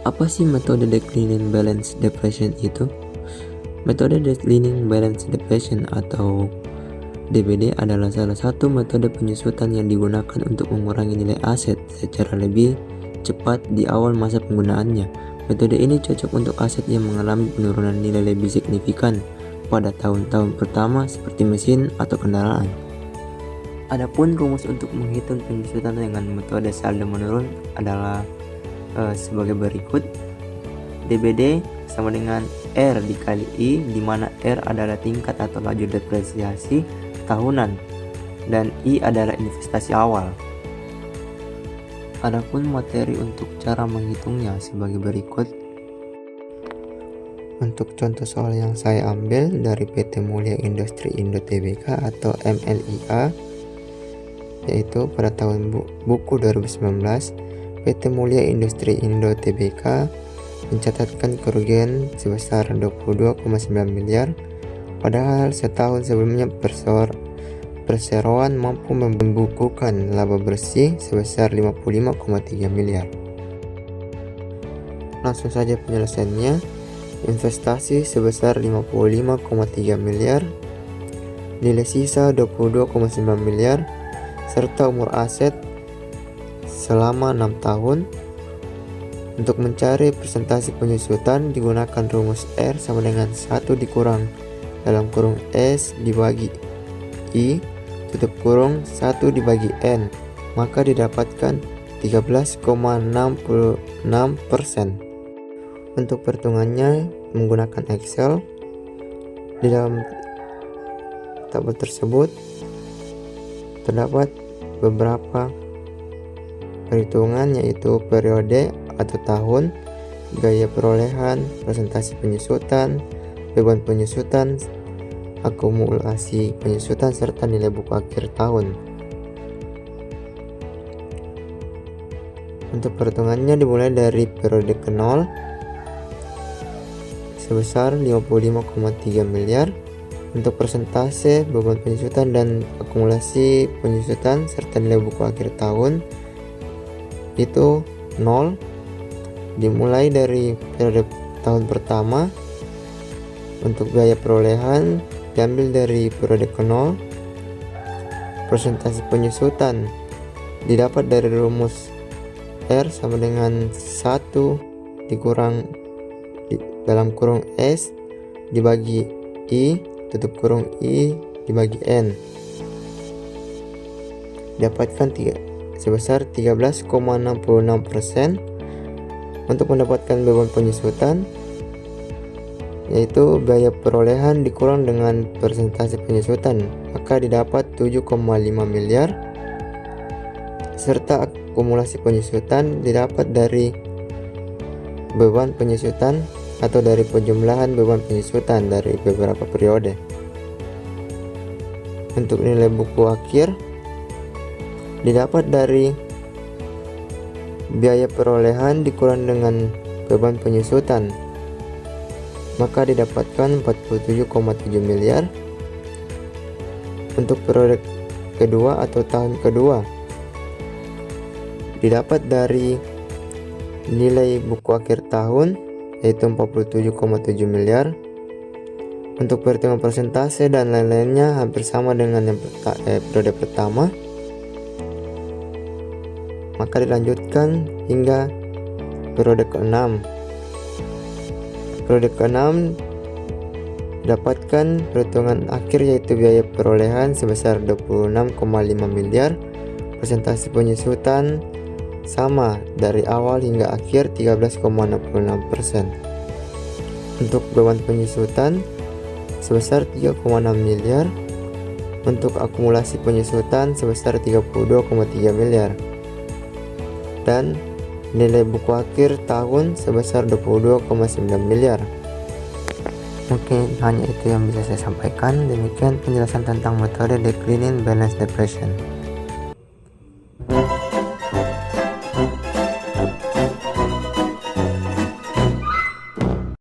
Apa sih metode Declining Balance Depression itu? Metode Declining Balance Depression atau DBD adalah salah satu metode penyusutan yang digunakan untuk mengurangi nilai aset secara lebih cepat di awal masa penggunaannya. Metode ini cocok untuk aset yang mengalami penurunan nilai lebih signifikan pada tahun-tahun pertama seperti mesin atau kendaraan. Adapun rumus untuk menghitung penyusutan dengan metode saldo menurun adalah sebagai berikut. DBD sama dengan R dikali I, di mana R adalah tingkat atau laju depresiasi tahunan dan I adalah investasi awal. Adapun materi untuk cara menghitungnya sebagai berikut. Untuk contoh soal yang saya ambil dari PT Mulia Industri Indo Tbk atau MLIA, yaitu pada tahun buku 2019, PT Mulia Industri Indo Tbk mencatatkan kerugian sebesar 22,9 miliar, padahal setahun sebelumnya perseroan mampu membukukan laba bersih sebesar 55,3 miliar. Langsung saja penyelesaiannya. Investasi sebesar 55,3 miliar, nilai sisa 22,9 miliar, serta umur aset selama 6 tahun. Untuk mencari persentase penyusutan digunakan rumus R sama dengan 1 dikurang dalam kurung S dibagi I tutup kurung 1 dibagi N, maka didapatkan 13,66%. Untuk perhitungannya menggunakan Excel. Di dalam tabel tersebut terdapat beberapa perhitungan, yaitu periode atau tahun, gaya perolehan, presentasi penyusutan, beban penyusutan, akumulasi penyusutan, serta nilai buku akhir tahun. Untuk perhitungannya dimulai dari periode ke-0 sebesar 55,3 miliar. Untuk persentase, beban penyusutan, dan akumulasi penyusutan serta nilai buku akhir tahun itu 0. Dimulai dari periode tahun pertama. Untuk gaya perolehan diambil dari periode ke-0. Presentasi penyusutan didapat dari rumus R sama dengan 1 dikurang dalam kurung S dibagi I tutup kurung I dibagi N, dapatkan sebesar 13,66%. Untuk mendapatkan beban penyusutan, yaitu biaya perolehan dikurang dengan persentase penyusutan, maka didapat 7,5 miliar, serta akumulasi penyusutan didapat dari beban penyusutan atau dari penjumlahan beban penyusutan dari beberapa periode. Untuk nilai buku akhir didapat dari biaya perolehan dikurang dengan beban penyusutan, maka didapatkan 47,7 miliar. Untuk periode kedua atau tahun kedua didapat dari nilai buku akhir tahun, yaitu 47,7 miliar. Untuk perhitungan persentase dan lain-lainnya hampir sama dengan yang periode pertama, maka dilanjutkan hingga periode ke-6. Periode ke-6 dapatkan perhitungan akhir, yaitu biaya perolehan sebesar 26,5 miliar. Presentasi penyusutan sama dari awal hingga akhir 13,66%. Untuk beban penyusutan sebesar 3,6 miliar. Untuk akumulasi penyusutan sebesar 32,3 miliar. Dan nilai buku akhir tahun sebesar 22,9 miliar. Mungkin hanya itu yang bisa saya sampaikan. Demikian penjelasan tentang metode Declining Balance Depression.